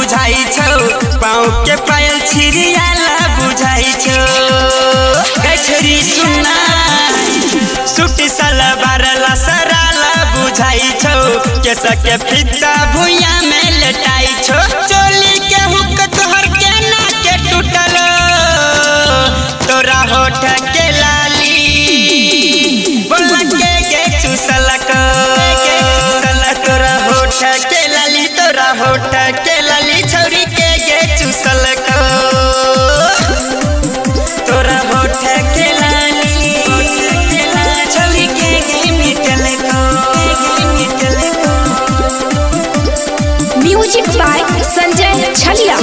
बुझाई छौ पाँव के पायल छिरियाला बुझाई छौ गछरी सुना सूट सलवार लसराला बुझाई छौ केस के फिता भुइया में लटाई छौ चोली के हुक तोहर के ना के टूटल तोरा होठ के लाली बोला के चुसलक तोरा होठ के लाली तोरा होठ के लाली छौरी के चुसलक तोरा होठ के लाली छौरी के मिटलक म्यूजिक बाय संजय छलिया।